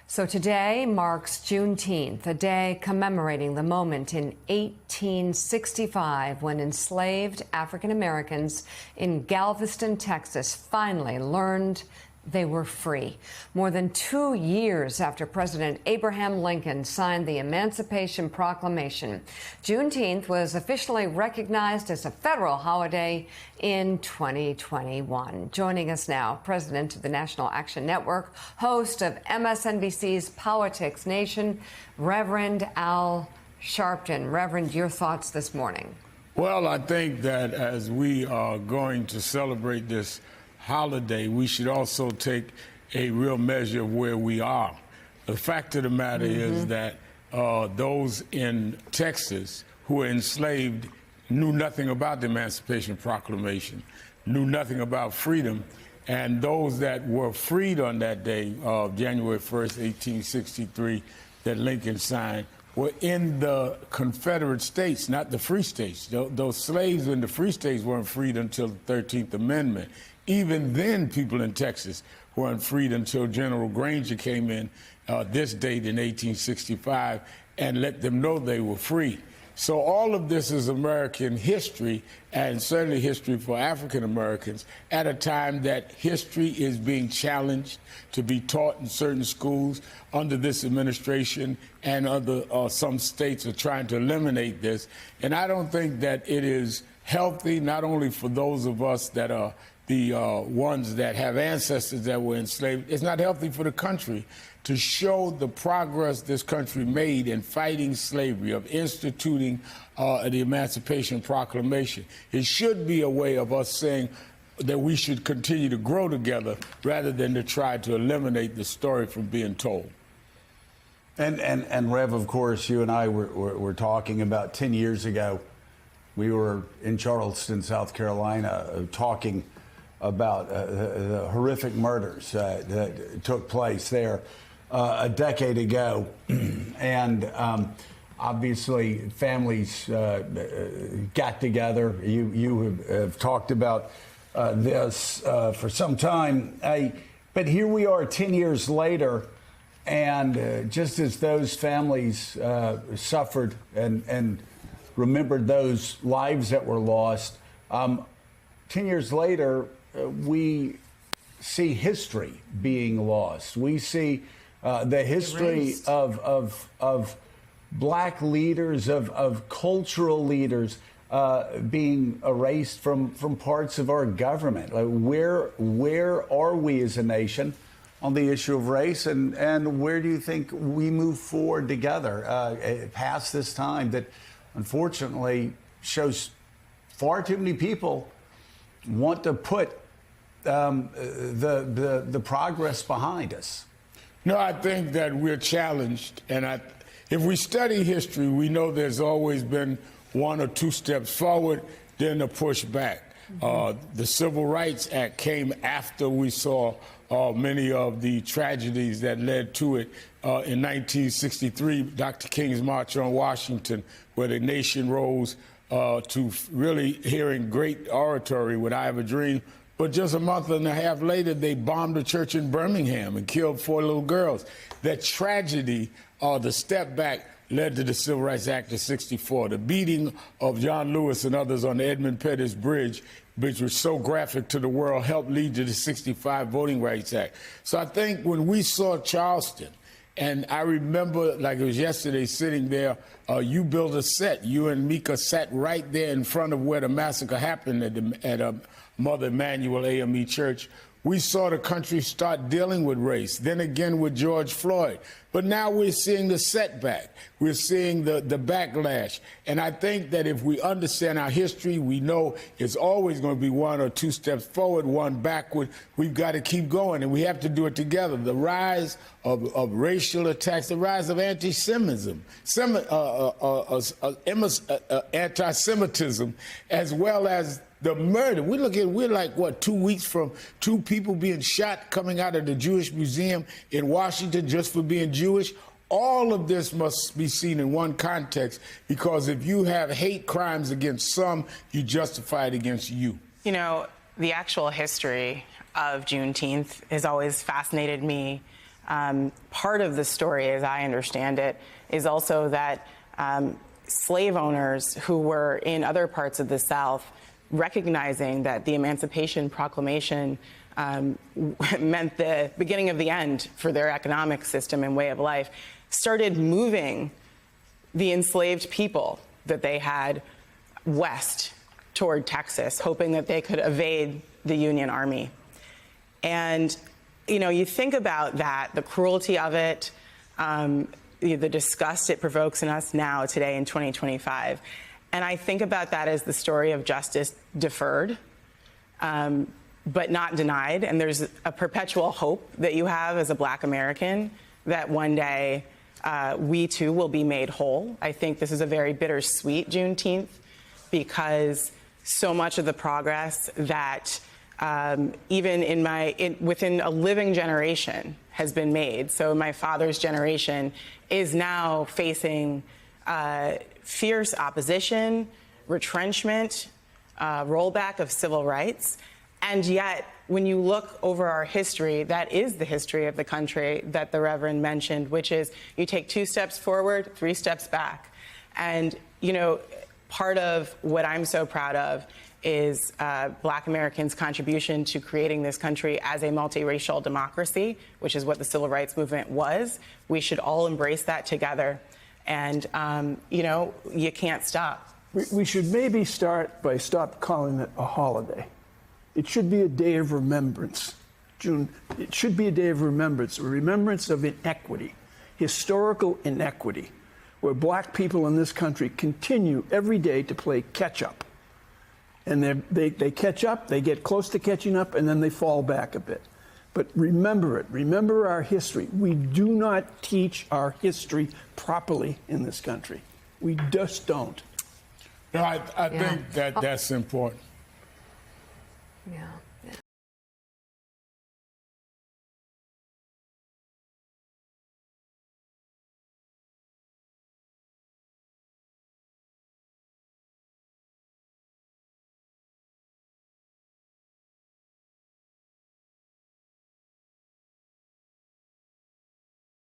So today marks Juneteenth, a day commemorating the moment in 1865 when enslaved African Americans in Galveston, Texas, finally learned they were free. More than 2 years after President Abraham Lincoln signed the Emancipation Proclamation, Juneteenth was officially recognized as a federal holiday in 2021. Joining us now, President of the National Action Network, host of MSNBC's Politics Nation, Reverend Al Sharpton. Reverend, your thoughts this morning? Well, I think that as we are going to celebrate this holiday, we should also take a real measure of where we are. The fact of the matter is that those in Texas who were enslaved knew nothing about the Emancipation Proclamation, knew nothing about freedom, and those that were freed on that day of January 1st, 1863, that Lincoln signed, were in the Confederate States, not the free states. Those slaves in the free states weren't freed until the 13th Amendment. Even then, people in Texas weren't freed until General Granger came in this date in 1865 and let them know they were free. So all of this is American history, and certainly history for African Americans, at a time that history is being challenged to be taught in certain schools under this administration, and some states are trying to eliminate this. And I don't think that it is healthy, not only for those of us that are the ones that have ancestors that were enslaved. It's not healthy for the country to show the progress this country made in fighting slavery, of instituting the Emancipation Proclamation. It should be a way of us saying that we should continue to grow together rather than to try to eliminate the story from being told. And Rev, of course, you and I were talking about 10 years ago. We were in Charleston, South Carolina, talking about the horrific murders that took place there a decade ago. And obviously, families got together. You have talked about this for some time. But here we are 10 years later, and just as those families suffered and remembered those lives that were lost, 10 years later, we see history being lost. We see the history of black leaders, of cultural leaders being erased from parts of our government. Where are we as a nation on the issue of race, and where do you think we move forward together past this time that unfortunately shows far too many people want to put the progress behind us? No, I think that we're challenged, and if we study history, we know there's always been one or two steps forward, then a push back. The Civil Rights Act came after we saw many of the tragedies that led to it. In 1963, Dr. King's March on Washington, where the nation rose to really hearing great oratory with I Have a Dream. But just a month and a half later, they bombed a church in Birmingham and killed 4 little girls. That tragedy, the step back, led to the Civil Rights Act of '64. The beating of John Lewis and others on the Edmund Pettus Bridge, which was so graphic to the world, helped lead to the '65 Voting Rights Act. So I think when we saw Charleston, and I remember like it was yesterday sitting there, you built a set. You and Mika sat right there in front of where the massacre happened at Mother Emanuel AME Church. We saw the country start dealing with race, then again with George Floyd. But now we're seeing the setback. We're seeing the backlash. And I think that if we understand our history, we know it's always going to be 1 or 2 steps forward, 1 backward. We've got to keep going, and we have to do it together. The rise of racial attacks, the rise of anti-Semitism, anti-Semitism, as well as the murder. We're like, what, 2 weeks from 2 people being shot coming out of the Jewish Museum in Washington just for being Jewish. All of this must be seen in one context, because if you have hate crimes against some, you justify it against you. You know, the actual history of Juneteenth has always fascinated me. Part of the story, as I understand it, is also that slave owners who were in other parts of the South, recognizing that the Emancipation Proclamation meant the beginning of the end for their economic system and way of life, started moving the enslaved people that they had west toward Texas, hoping that they could evade the Union Army. And, you know, you think about that, the cruelty of it, the disgust it provokes in us now, today in 2025. And I think about that as the story of justice deferred, but not denied. And there's a perpetual hope that you have as a Black American that one day we too will be made whole. I think this is a very bittersweet Juneteenth because so much of the progress that even within a living generation has been made. So my father's generation is now facing fierce opposition, retrenchment, rollback of civil rights. And yet, when you look over our history, that is the history of the country that the Reverend mentioned, which is you take 2 steps forward, 3 steps back. And, you know, part of what I'm so proud of is Black Americans' contribution to creating this country as a multiracial democracy, which is what the Civil Rights Movement was. We should all embrace that together. And, you know, you can't stop. We should maybe stop calling it a holiday. It should be a day of remembrance. It should be a day of remembrance, a remembrance of inequity, historical inequity, where Black people in this country continue every day to play catch up. And they catch up, they get close to catching up, and then they fall back a bit. But remember it. Remember our history. We do not teach our history properly in this country. We just don't. No, I think that that's important. Yeah.